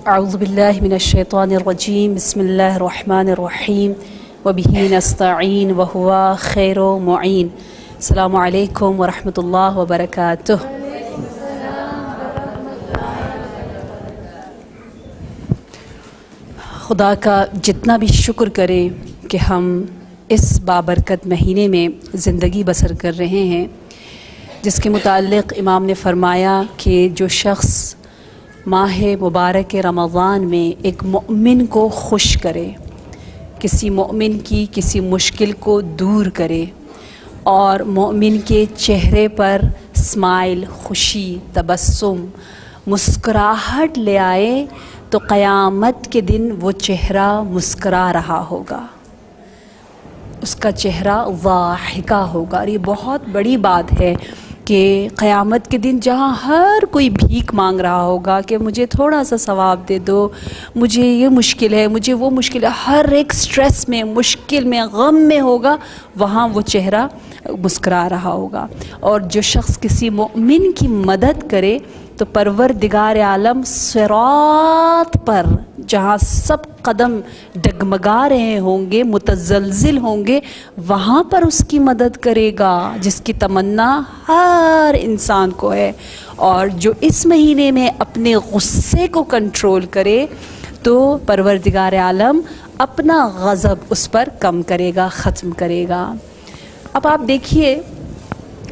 اعوذ باللہ من الشیطان الرجیم بسم اللہ الرحمن الرحیم وبہ نستعین وہو خیر معین. السلام علیکم ورحمۃ اللہ وبرکاتہ. خدا کا جتنا بھی شکر کریں کہ ہم اس بابرکت مہینے میں زندگی بسر کر رہے ہیں، جس کے متعلق امام نے فرمایا کہ جو شخص ماہ مبارک رمضان میں ایک مومن کو خوش کرے، کسی مومن کی کسی مشکل کو دور کرے اور مومن کے چہرے پر اسمائل، خوشی، تبسم، مسکراہٹ لے آئے تو قیامت کے دن وہ چہرہ مسکرا رہا ہوگا، اس کا چہرہ ضاحکہ ہوگا. اور یہ بہت بڑی بات ہے کہ قیامت کے دن جہاں ہر کوئی بھیک مانگ رہا ہوگا کہ مجھے تھوڑا سا ثواب دے دو، مجھے یہ مشکل ہے، مجھے وہ مشکل ہے، ہر ایک سٹریس میں، مشکل میں، غم میں ہوگا، وہاں وہ چہرہ مسکرا رہا ہوگا. اور جو شخص کسی مومن کی مدد کرے تو پروردگار عالم صراط پر جہاں سب قدم ڈگمگا رہے ہوں گے، متزلزل ہوں گے، وہاں پر اس کی مدد کرے گا، جس کی تمنا ہر انسان کو ہے. اور جو اس مہینے میں اپنے غصے کو کنٹرول کرے تو پروردگار عالم اپنا غضب اس پر کم کرے گا، ختم کرے گا. اب آپ دیکھیے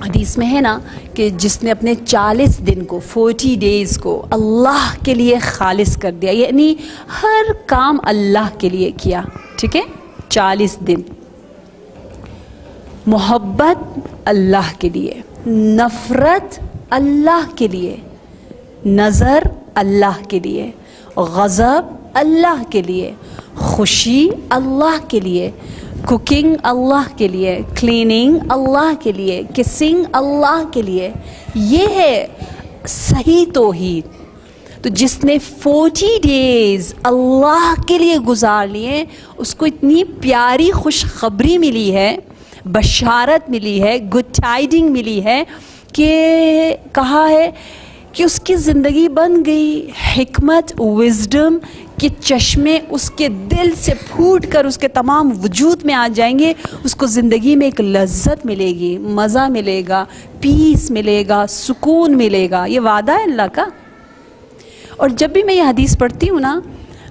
حدیث میں ہے نا کہ جس نے اپنے 40 دن کو 40 ڈیز کو اللہ کے لیے خالص کر دیا، یعنی ہر کام اللہ کے لیے کیا، ٹھیک ہے، 40 دن محبت اللہ کے لیے، نفرت اللہ کے لیے، نظر اللہ کے لیے، غضب اللہ کے لیے، خوشی اللہ کے لیے، کوکنگ اللہ کے لیے، کلیننگ اللہ کے لیے، کسنگ اللہ کے لیے. یہ ہے صحیح توحید. تو جس نے 40 ڈیز اللہ کے لیے گزار لیے، اس کو اتنی پیاری خوشخبری ملی ہے، بشارت ملی ہے، گڈ ٹائڈنگ ملی ہے کہ کہا ہے کہ اس کی زندگی بن گئی. حکمت، وزڈم کے چشمے اس کے دل سے پھوٹ کر اس کے تمام وجود میں آ جائیں گے. اس کو زندگی میں ایک لذت ملے گی، مزہ ملے گا، پیس ملے گا، سکون ملے گا. یہ وعدہ ہے اللہ کا. اور جب بھی میں یہ حدیث پڑھتی ہوں نا،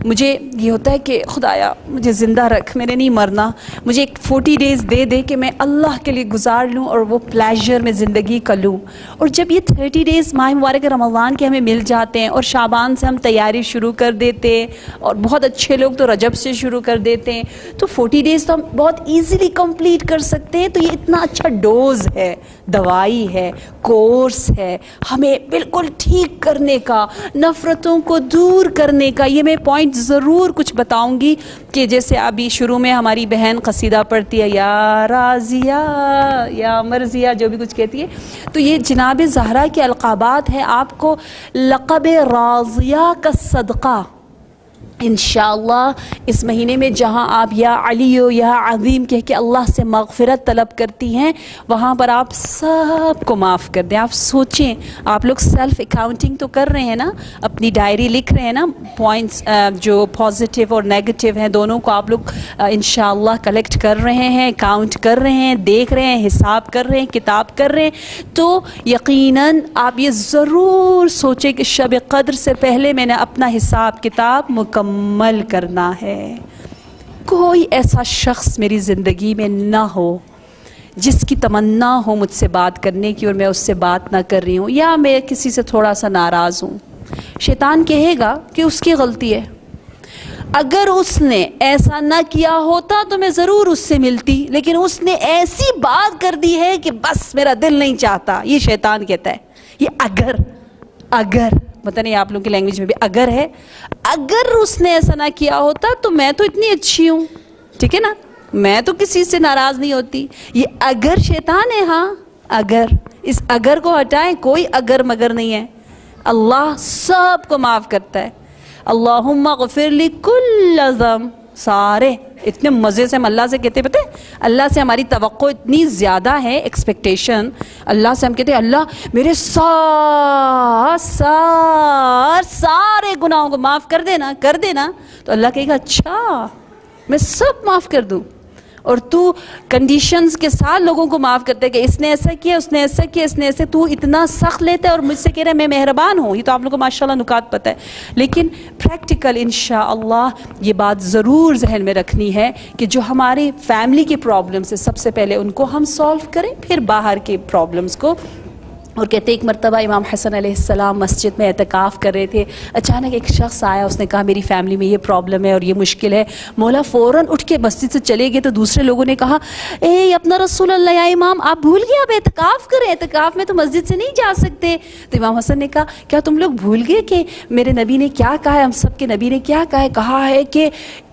مجھے یہ ہوتا ہے کہ خدایا مجھے زندہ رکھ، میں نے نہیں مرنا، مجھے ایک 40 ڈیز دے دے کہ میں اللہ کے لیے گزار لوں اور وہ پلیجر میں زندگی کا لوں. اور جب یہ 30 ڈیز ماہ مبارک رمضان کے ہمیں مل جاتے ہیں اور شعبان سے ہم تیاری شروع کر دیتے ہیں، اور بہت اچھے لوگ تو رجب سے شروع کر دیتے ہیں، تو 40 ڈیز تو ہم بہت ایزیلی کمپلیٹ کر سکتے ہیں. تو یہ اتنا اچھا ڈوز ہے، دوائی ہے، کورس ہے ہمیں بالکل ٹھیک کرنے کا، نفرتوں کو دور کرنے کا. یہ میں پوائنٹ ضرور کچھ بتاؤں گی کہ جیسے ابھی شروع میں ہماری بہن قصیدہ پڑھتی ہے، یا راضیہ یا مرضیہ، جو بھی کچھ کہتی ہے، تو یہ جناب زہرا کے القابات ہیں. آپ کو لقب راضیہ کا صدقہ انشاءاللہ اس مہینے میں جہاں آپ یا علی و یا عظیم کہہ کے اللہ سے مغفرت طلب کرتی ہیں، وہاں پر آپ سب کو معاف کر دیں. آپ سوچیں، آپ لوگ سیلف اکاؤنٹنگ تو کر رہے ہیں نا، اپنی ڈائری لکھ رہے ہیں نا، پوائنٹس جو پازیٹیو اور نیگیٹو ہیں دونوں کو آپ لوگ انشاءاللہ کلیکٹ کر رہے ہیں، کاؤنٹ کر رہے ہیں، دیکھ رہے ہیں، حساب کر رہے ہیں، کتاب کر رہے ہیں. تو یقیناً آپ یہ ضرور سوچیں کہ شب قدر سے پہلے میں نے اپنا حساب کتاب مکمل کرنا ہے. کوئی ایسا شخص میری زندگی میں نہ ہو جس کی تمنا ہو مجھ سے بات کرنے کی اور میں اس سے بات نہ کر رہی ہوں، یا میں کسی سے تھوڑا سا ناراض ہوں. شیطان کہے گا کہ اس کی غلطی ہے، اگر اس نے ایسا نہ کیا ہوتا تو میں ضرور اس سے ملتی، لیکن اس نے ایسی بات کر دی ہے کہ بس میرا دل نہیں چاہتا. یہ شیطان کہتا ہے. یہ اگر پتہ نہیں آپ لوگوں کی لینگویج میں بھی اگر ہے، اگر اس نے ایسا نہ کیا ہوتا تو میں تو اتنی اچھی ہوں، ٹھیک ہے نا، میں تو کسی سے ناراض نہیں ہوتی. یہ اگر شیطان ہے. ہاں اگر، اس اگر کو ہٹائیں، کوئی اگر مگر نہیں ہے. اللہ سب کو معاف کرتا ہے. اللہم اغفر لی کل ذنب، سارے اتنے مزے سے ہم اللہ سے کہتے پتہ ہے، اللہ سے ہماری توقع اتنی زیادہ ہے، ایکسپیکٹیشن، اللہ سے ہم کہتے ہیں اللہ میرے سارے گناہوں کو معاف کر دینا، تو اللہ کہے گا اچھا میں سب معاف کر دوں، اور تو کنڈیشنز کے ساتھ لوگوں کو معاف کرتے ہیں کہ اس نے ایسا کیا، اس نے ایسا کیا، اس نے ایسے، تو اتنا سخت لیتا ہے اور مجھ سے کہہ رہا ہے میں مہربان ہوں. یہ تو آپ لوگوں کو ماشاءاللہ نکات پتہ ہے، لیکن پریکٹیکل انشاءاللہ یہ بات ضرور ذہن میں رکھنی ہے کہ جو ہماری فیملی کے پرابلمس ہیں سب سے پہلے ان کو ہم سولو کریں، پھر باہر کے پرابلمس کو. اور کہتے ایک مرتبہ امام حسن علیہ السلام مسجد میں اعتکاف کر رہے تھے، اچانک ایک شخص آیا، اس نے کہا میری فیملی میں یہ پرابلم ہے اور یہ مشکل ہے. مولا فوراً اٹھ کے مسجد سے چلے گئے، تو دوسرے لوگوں نے کہا اے اپنا رسول اللہ یا امام آپ بھول گئے آپ اعتکاف کریں، اعتکاف میں تو مسجد سے نہیں جا سکتے. تو امام حسن نے کہا کیا تم لوگ بھول گئے کہ میرے نبی نے کیا کہا ہے، ہم سب کے نبی نے کیا کہا ہے کہ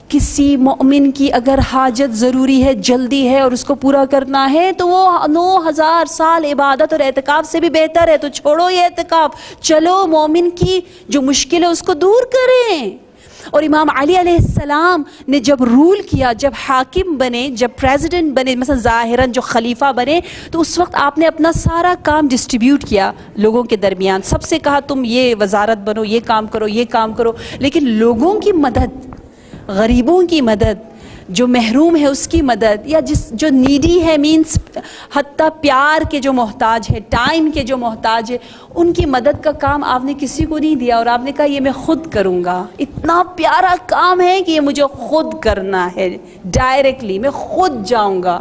کسی مومن کی اگر حاجت ضروری ہے، جلدی ہے اور اس کو پورا کرنا ہے تو وہ 9000 سال عبادت اور اعتکاف سے بھی بہتر ہے. تو چھوڑو یہ اعتکاف، چلو مومن کی جو مشکل ہے اس کو دور کریں. اور امام علی علیہ السلام نے جب رول کیا، جب حاکم بنے، جب پریزیڈنٹ بنے، مثلا ظاہراً جو خلیفہ بنے، تو اس وقت آپ نے اپنا سارا کام ڈسٹریبیوٹ کیا لوگوں کے درمیان. سب سے کہا تم یہ وزارت بنو، یہ کام کرو، یہ کام کرو، لیکن لوگوں کی مدد، غریبوں کی مدد، جو محروم ہے اس کی مدد، یا جو نیڈی ہے، مینس حتیٰ پیار کے جو محتاج ہے، ٹائم کے جو محتاج ہے، ان کی مدد کا کام آپ نے کسی کو نہیں دیا، اور آپ نے کہا یہ میں خود کروں گا. اتنا پیارا کام ہے کہ یہ مجھے خود کرنا ہے، ڈائریکٹلی میں خود جاؤں گا،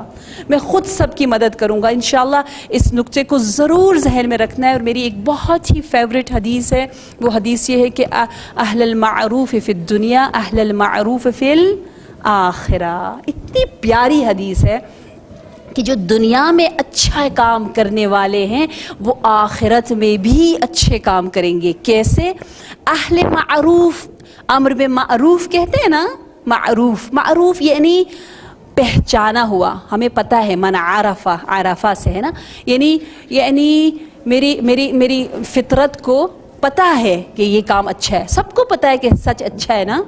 میں خود سب کی مدد کروں گا. انشاءاللہ اس نقطے کو ضرور ذہن میں رکھنا ہے. اور میری ایک بہت ہی فیوریٹ حدیث ہے، وہ حدیث یہ ہے کہ اہل المعروف فی الدنیا اہل المعروف فی الآخرہ. اتنی پیاری حدیث ہے کہ جو دنیا میں اچھا کام کرنے والے ہیں وہ آخرت میں بھی اچھے کام کریں گے. کیسے؟ اہل معروف، امر بالمعروف کہتے ہیں نا، معروف یعنی پہچانا ہوا، ہمیں پتہ ہے، من عرفہ سے ہے نا، یعنی میری فطرت کو پتہ ہے کہ یہ کام اچھا ہے. سب کو پتہ ہے کہ سچ اچھا ہے نا،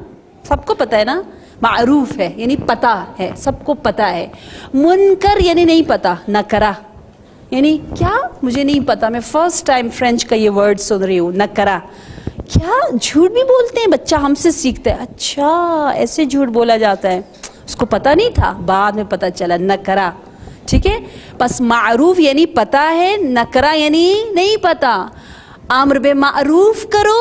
سب کو پتہ ہے نا. معروف ہے یعنی پتہ ہے، سب کو پتہ ہے. منکر یعنی نہیں پتہ، نکرہ یعنی کیا مجھے نہیں پتہ. میں فرسٹ ٹائم فرینچ کا یہ ورڈ سن رہی ہوں، نکرہ. کیا جھوٹ بھی بولتے ہیں، بچہ ہم سے سیکھتا ہے، اچھا ایسے جھوٹ بولا جاتا ہے، اس کو پتہ نہیں تھا، بعد میں پتہ چلا. نکرہ، ٹھیک ہے. بس معروف یعنی پتہ ہے، نکرہ یعنی نہیں پتہ. امر بالمعروف کرو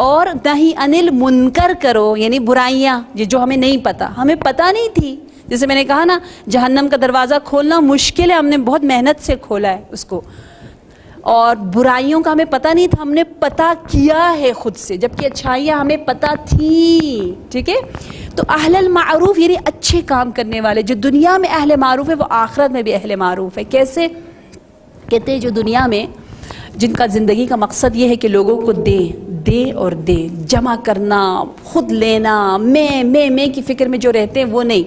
اور نہی عن المنکر کرو، یعنی برائیاں جو ہمیں نہیں پتہ، ہمیں پتہ نہیں تھی. جیسے میں نے کہا نا، جہنم کا دروازہ کھولنا مشکل ہے، ہم نے بہت محنت سے کھولا ہے اس کو. اور برائیوں کا ہمیں پتہ نہیں تھا، ہم نے پتہ کیا ہے خود سے، جبکہ اچھائیاں ہمیں پتہ تھیں. ٹھیک ہے. تو اہل المعروف یعنی اچھے کام کرنے والے. جو دنیا میں اہل معروف ہے وہ آخرت میں بھی اہل معروف ہے. کیسے؟ کہتے ہیں جو دنیا میں جن کا زندگی کا مقصد یہ ہے کہ لوگوں کو دے اور دے، جمع کرنا، خود لینا، میں کی فکر میں جو رہتے ہیں وہ نہیں.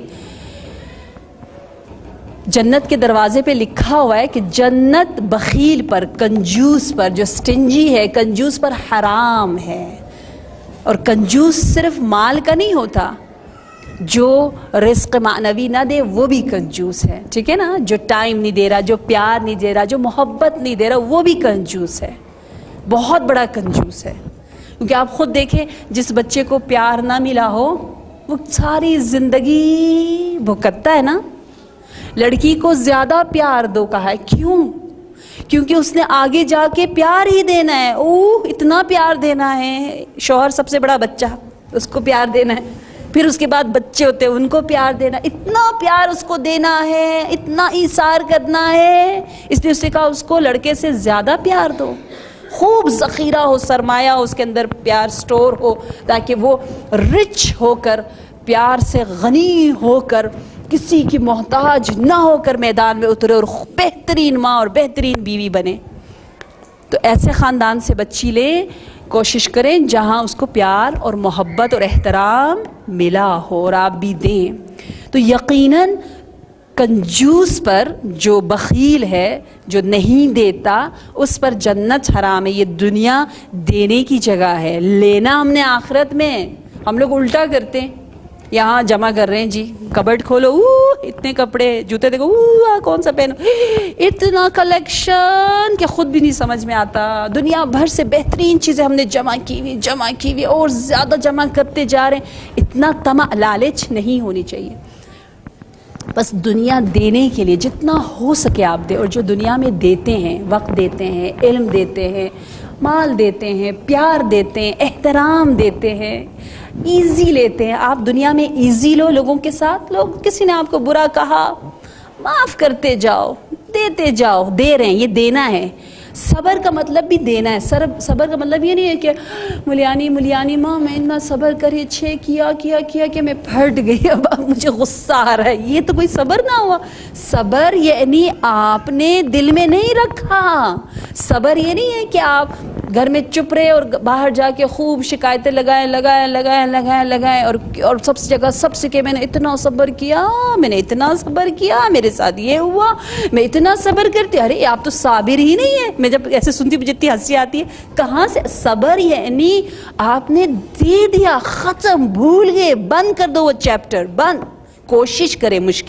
جنت کے دروازے پہ لکھا ہوا ہے کہ جنت بخیل پر، کنجوس پر، جو سٹنجی ہے، کنجوس پر حرام ہے. اور کنجوس صرف مال کا نہیں ہوتا، جو رزق معنوی نہ دے وہ بھی کنجوس ہے. ٹھیک ہے نا. جو ٹائم نہیں دے رہا، جو پیار نہیں دے رہا، جو محبت نہیں دے رہا، وہ بھی کنجوس ہے، بہت بڑا کنجوس ہے. کیونکہ آپ خود دیکھیں، جس بچے کو پیار نہ ملا ہو وہ ساری زندگی بھکتتا ہے نا. لڑکی کو زیادہ پیار دو کہا ہے، کیوں؟ کیونکہ اس نے آگے جا کے پیار ہی دینا ہے. اتنا پیار دینا ہے. شوہر سب سے بڑا بچہ، اس کو پیار دینا ہے. پھر اس کے بعد بچے ہوتے ہیں، ان کو پیار دینا. اتنا پیار اس کو دینا ہے، اتنا ایثار کرنا ہے. اس لیے اس نے کہا اس کو لڑکے سے زیادہ پیار دو، خوب ذخیرہ ہو، سرمایہ ہو، اس کے اندر پیار سٹور ہو، تاکہ وہ رچ ہو کر، پیار سے غنی ہو کر، کسی کی محتاج نہ ہو کر میدان میں اترے اور بہترین ماں اور بہترین بیوی بنے. تو ایسے خاندان سے بچی لیں، کوشش کریں جہاں اس کو پیار اور محبت اور احترام ملا ہو اور آپ بھی دیں. تو یقیناً کنجوس پر، جو بخیل ہے، جو نہیں دیتا، اس پر جنت حرام ہے. یہ دنیا دینے کی جگہ ہے، لینا ہم نے آخرت میں. ہم لوگ الٹا کرتے ہیں، یہاں جمع کر رہے ہیں جی, کبڈ کھولو, اتنے کپڑے, جوتے دیکھو, کون سا پہنو, اتنا کلیکشن کہ خود بھی نہیں سمجھ میں آتا. دنیا بھر سے بہترین چیزیں ہم نے جمع کی ہوئی اور زیادہ جمع کرتے جا رہے ہیں. اتنا طمع, لالچ نہیں ہونی چاہیے. بس دنیا دینے کے لیے جتنا ہو سکے آپ دیں, اور جو دنیا میں دیتے ہیں, وقت دیتے ہیں, علم دیتے ہیں, مال دیتے ہیں, پیار دیتے ہیں, احترام دیتے ہیں, ایزی لیتے ہیں. آپ دنیا میں ایزی لو لوگوں کے ساتھ. لوگ کسی نے آپ کو برا کہا, معاف کرتے جاؤ, دیتے جاؤ. دے رہے ہیں, یہ دینا ہے. صبر کا مطلب بھی دینا ہے. صبر کا مطلب یہ نہیں ہے کہ ملیانی ماں میں اتنا صبر کرے, کیا کہ میں پھٹ گئی, اب مجھے غصہ آ رہا ہے. یہ تو کوئی صبر نہ ہوا. صبر یعنی آپ نے دل میں نہیں رکھا. صبر یہ نہیں ہے کہ آپ گھر میں چپ رہے اور باہر جا کے خوب شکایتیں لگائیں اور سب سے جگہ سب سے کہ میں نے اتنا صبر کیا, میرے ساتھ یہ ہوا, میں اتنا صبر کرتی. ارے آپ تو صابر ہی نہیں ہے. میں جب ایسے سنتی ہوں جتنی ہنسی آتی ہے. کہاں سے صبر یعنی آپ نے دے دیا, ختم, بھول گئے, بند کر دو وہ چیپٹر, بند. کوشش کرے مشکل